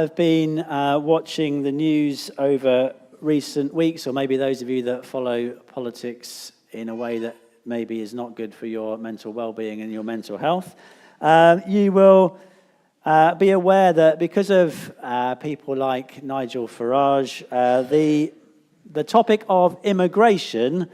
I've been watching the news over recent weeks, or maybe those of you that follow politics in a way that maybe is not good for your mental well-being and your mental health. You will be aware that because of people like Nigel Farage, the topic of immigration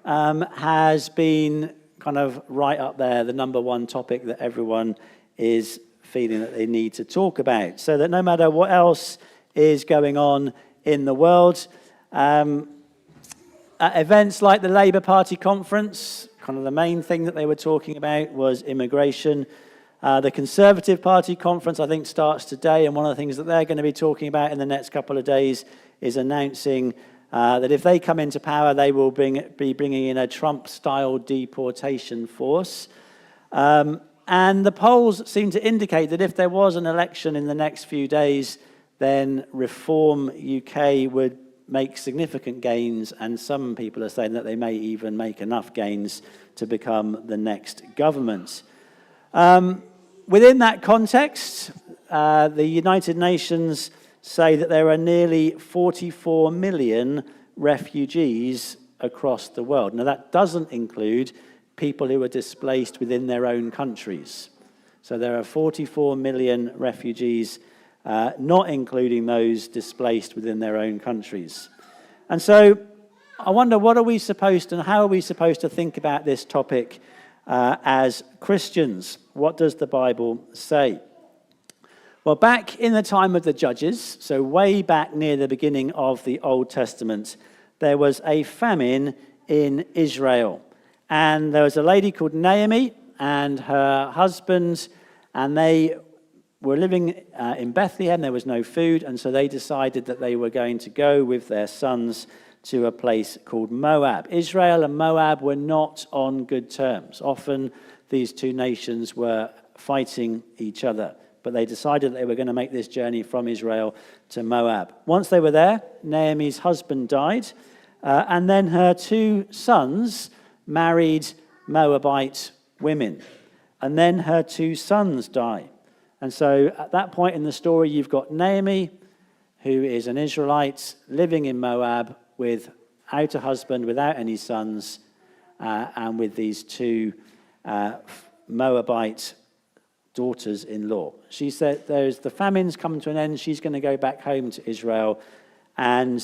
has been kind of right up there, the number one topic that everyone is feeling that they need to talk about. So that no matter what else is going on in the world, at events like the Labour Party conference, kind of the main thing that they were talking about was immigration. The Conservative Party conference, I think, starts today, and one of the things that they're going to be talking about in the next couple of days is announcing that if they come into power, they will be bringing in a Trump-style deportation force. And the polls seem to indicate that if there was an election in the next few days, then Reform UK would make significant gains, and some people are saying that they may even make enough gains to become the next government. Within that context, the United Nations say that there are nearly 44 million refugees across the world. Now, that doesn't include people who are displaced within their own countries. So there are 44 million refugees, not including those displaced within their own countries. And so I wonder, what are we supposed to, and how are we supposed to think about this topic as Christians? What does the Bible say? Well, back in the time of the Judges, so way back near the beginning of the Old Testament, there was a famine in Israel. And there was a lady called Naomi and her husband, and they were living in Bethlehem. There was no food, and so they decided that they were going to go with their sons to a place called Moab. Israel and Moab were not on good terms. Often these two nations were fighting each other, but they decided that they were going to make this journey from Israel to Moab. Once they were there, Naomi's husband died, and then her two sons married Moabite women. And then her two sons die. And so at that point in the story, you've got Naomi, who is an Israelite living in Moab without a husband, without any sons, and with these two Moabite daughters-in-law. She said the famine's come to an end. She's going to go back home to Israel. And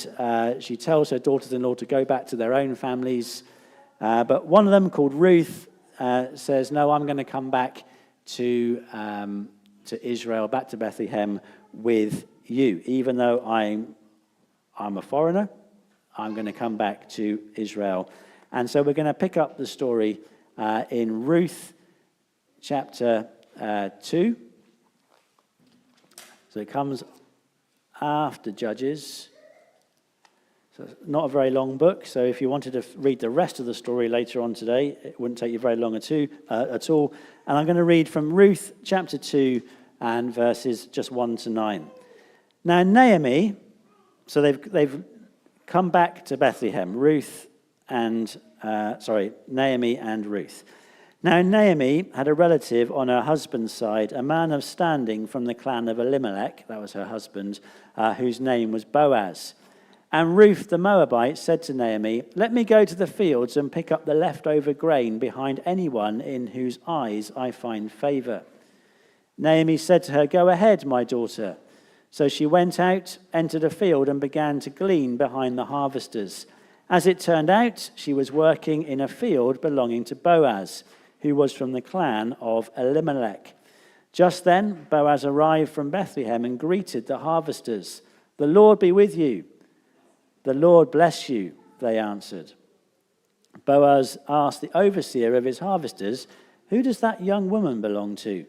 she tells her daughters-in-law to go back to their own families. But one of them, called Ruth, says, no, I'm going to come back to Israel, back to Bethlehem with you. Even though I'm a foreigner, I'm going to come back to Israel. And so we're going to pick up the story in Ruth chapter 2. So it comes after Judges. So it's not a very long book, so if you wanted to read the rest of the story later on today, it wouldn't take you very long at all. And I'm going to read from Ruth chapter 2 and verses just 1 to 9. Now Naomi, so they've come back to Bethlehem, Naomi and Ruth. Now Naomi had a relative on her husband's side, a man of standing from the clan of Elimelech, that was her husband, whose name was Boaz. And Ruth the Moabite said to Naomi, let me go to the fields and pick up the leftover grain behind anyone in whose eyes I find favor. Naomi said to her, go ahead, my daughter. So she went out, entered a field, and began to glean behind the harvesters. As it turned out, she was working in a field belonging to Boaz, who was from the clan of Elimelech. Just then, Boaz arrived from Bethlehem and greeted the harvesters. The Lord be with you. The Lord bless you, they answered. Boaz asked the overseer of his harvesters, who does that young woman belong to?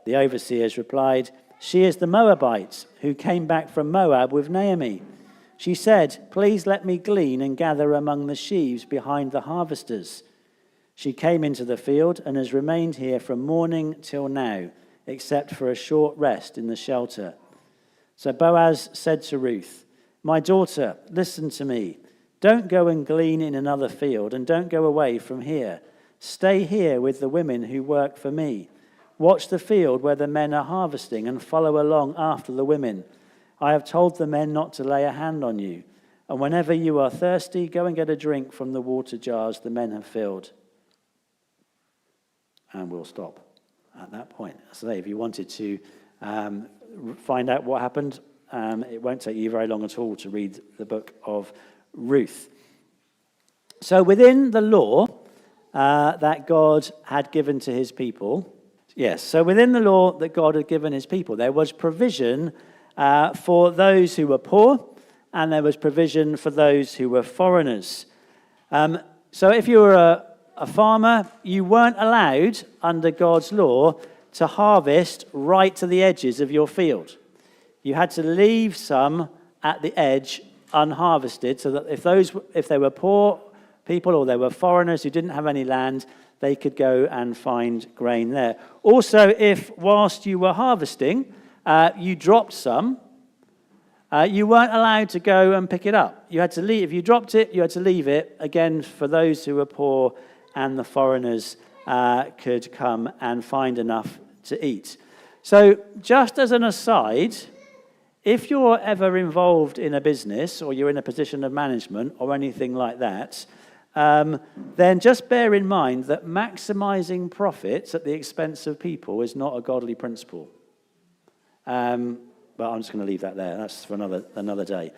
The overseers replied, she is the Moabite who came back from Moab with Naomi. She said, please let me glean and gather among the sheaves behind the harvesters. She came into the field and has remained here from morning till now, except for a short rest in the shelter. So Boaz said to Ruth, my daughter, listen to me. Don't go and glean in another field, and don't go away from here. Stay here with the women who work for me. Watch the field where the men are harvesting and follow along after the women. I have told the men not to lay a hand on you. And whenever you are thirsty, go and get a drink from the water jars the men have filled." And we'll stop at that point. So if you wanted to find out what happened, it won't take you very long at all to read the book of Ruth. So within the law that God had given to his people, so within the law that God had given his people, there was provision for those who were poor, and there was provision for those who were foreigners. So if you were a farmer, you weren't allowed under God's law to harvest right to the edges of your field. You had to leave some at the edge unharvested, so that if they were poor people or they were foreigners who didn't have any land, they could go and find grain there. Also, if whilst you were harvesting, you dropped some, you weren't allowed to go and pick it up. You had to leave. If you dropped it, you had to leave it. Again, for those who were poor and the foreigners could come and find enough to eat. So just as an aside, if you're ever involved in a business or you're in a position of management or anything like that, then just bear in mind that maximizing profits at the expense of people is not a godly principle. But I'm just going to leave that there. That's for another day.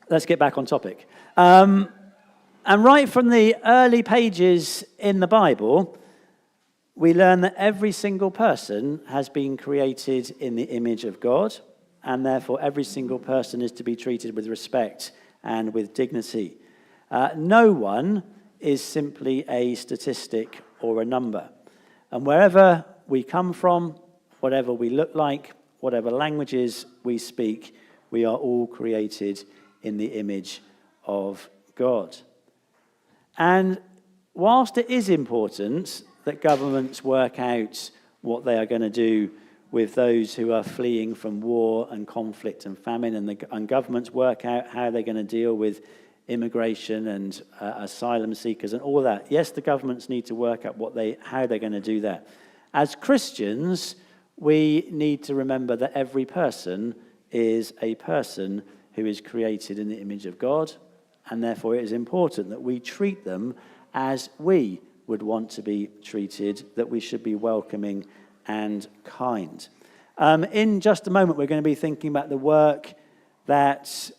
Let's get back on topic. And right from the early pages in the Bible, we learn that every single person has been created in the image of God, and therefore every single person is to be treated with respect and with dignity. No one is simply a statistic or a number. And wherever we come from, whatever we look like, whatever languages we speak, we are all created in the image of God. And whilst it is important that governments work out what they are going to do with those who are fleeing from war and conflict and famine, and governments work out how they're going to deal with immigration and asylum seekers and all that. Yes, the governments need to work out how they're going to do that. As Christians, we need to remember that every person is a person who is created in the image of God, and therefore it is important that we treat them as we would want to be treated, that we should be welcoming and kind. In just a moment, we're going to be thinking about the work that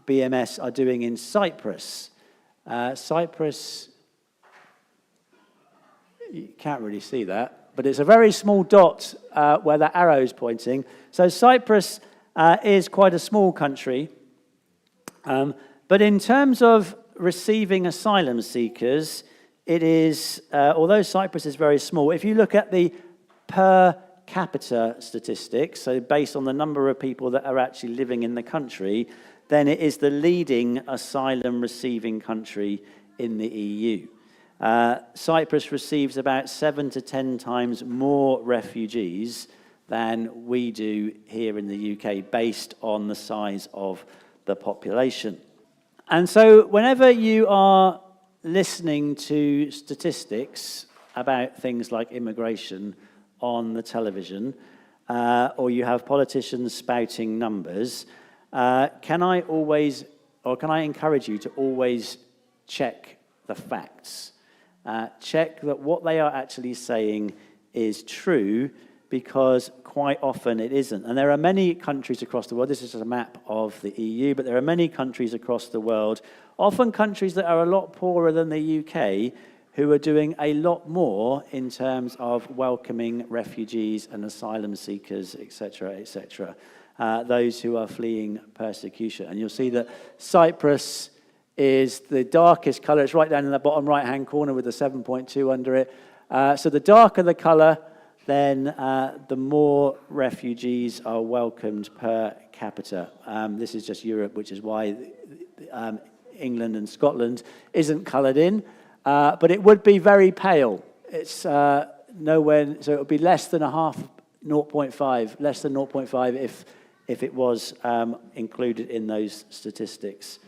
BMS are doing in Cyprus. Cyprus, you can't really see that, but it's a very small dot where that arrow is pointing. So Cyprus is quite a small country, but in terms of receiving asylum seekers, it is, although Cyprus is very small, if you look at the per capita statistics, so based on the number of people that are actually living in the country, then it is the leading asylum receiving country in the EU. Cyprus receives about 7 to 10 times more refugees than we do here in the UK, based on the size of the population. And so whenever you are listening to statistics about things like immigration on the television, or you have politicians spouting numbers, can I encourage you to always check the facts? Check that what they are actually saying is true, because quite often it isn't. And there are many countries across the world, this is a map of the EU, but there are many countries across the world, often countries that are a lot poorer than the UK, who are doing a lot more in terms of welcoming refugees and asylum seekers, etc., those who are fleeing persecution. And you'll see that Cyprus is the darkest colour. It's right down in the bottom right-hand corner with the 7.2 under it. So the darker the colour, then the more refugees are welcomed per capita. This is just Europe, which is why England and Scotland isn't coloured in. But it would be very pale. It's nowhere, so it would be less than 0.5, less than 0.5 if it was included in those statistics.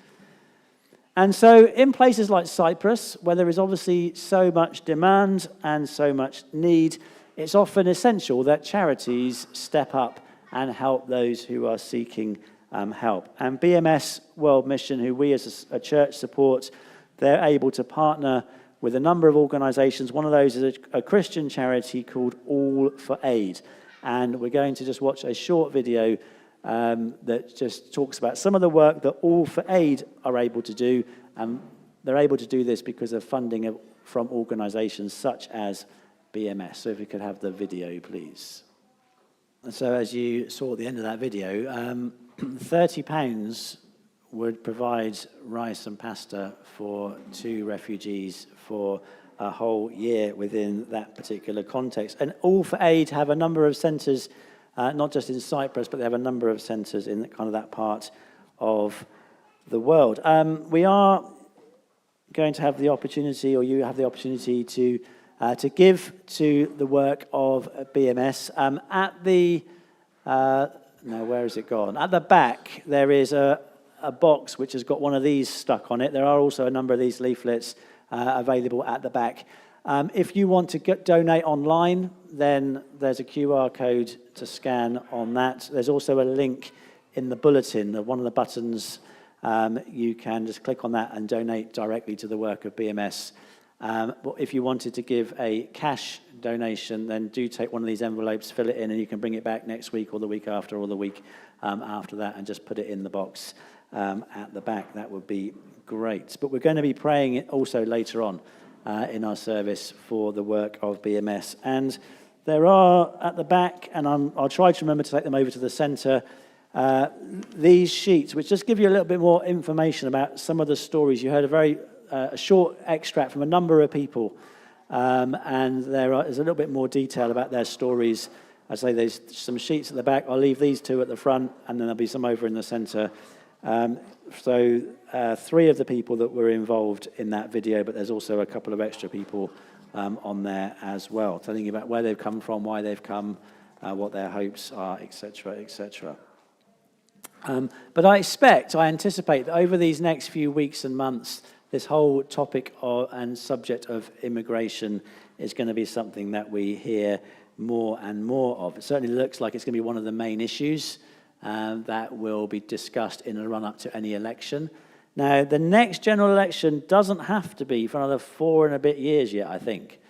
And so in places like Cyprus, where there is obviously so much demand and so much need, it's often essential that charities step up and help those who are seeking help. And BMS World Mission, who we as a church support, they're able to partner with a number of organisations. One of those is a Christian charity called All for Aid. And we're going to just watch a short video that just talks about some of the work that All for Aid are able to do. And they're able to do this because of funding from organisations such as BMS. So if we could have the video, please. And so as you saw at the end of that video, £30 would provide rice and pasta for 2 refugees for a whole year within that particular context. And All for Aid have a number of centres, not just in Cyprus, but they have a number of centres in kind of that part of the world. We are going to have the opportunity, or you have the opportunity to give to the work of BMS. At the, where has it gone? At the back, there is a box which has got one of these stuck on it. There are also a number of these leaflets available at the back. If you want to donate online, then there's a QR code to scan on that. There's also a link in the bulletin, one of the buttons. You can just click on that and donate directly to the work of BMS. But if you wanted to give a cash donation, then do take one of these envelopes, fill it in, and you can bring it back next week or the week after or the week after that and just put it in the box at the back. That would be great. But we're going to be praying also later on in our service for the work of BMS. And there are at the back, and I'll try to remember to take them over to the centre, these sheets, which just give you a little bit more information about some of the stories. You heard a short extract from a number of people, and there's a little bit more detail about their stories. I say there's some sheets at the back. I'll leave these 2 at the front, and then there'll be some over in the centre. So 3 of the people that were involved in that video, but there's also a couple of extra people on there as well, telling you about where they've come from, why they've come, what their hopes are, etc., etc. But I anticipate that over these next few weeks and months, this whole topic and subject of immigration is going to be something that we hear more and more of. It certainly looks like it's going to be one of the main issues that will be discussed in the run-up to any election. Now, the next general election doesn't have to be for another 4 and a bit years yet, I think.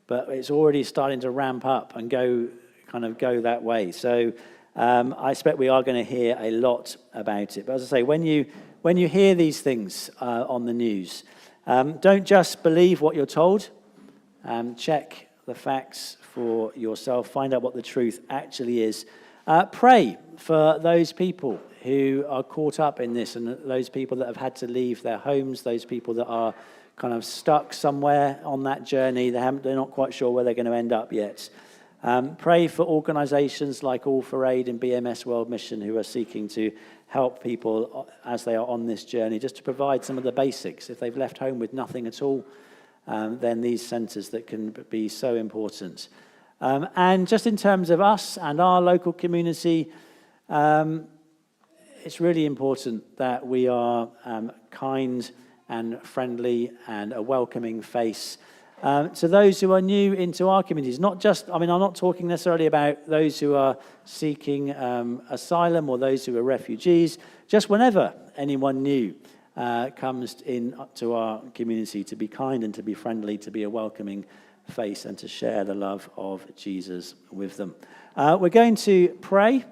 But it's already starting to ramp up and go that way. So I expect we are going to hear a lot about it. But as I say, when you hear these things on the news, don't just believe what you're told. Check the facts for yourself. Find out what the truth actually is. Pray for those people who are caught up in this, and those people that have had to leave their homes, those people that are kind of stuck somewhere on that journey. They're not quite sure where they're going to end up yet. Pray for organisations like All for Aid and BMS World Mission, who are seeking to help people as they are on this journey, just to provide some of the basics. If they've left home with nothing at all, then these centres that can be so important. And just in terms of us and our local community, it's really important that we are kind and friendly and a welcoming face to those who are new into our communities. I'm not talking necessarily about those who are seeking asylum or those who are refugees. Just whenever anyone new comes into our community, to be kind and to be friendly, to be a welcoming face and to share the love of Jesus with them. We're going to pray.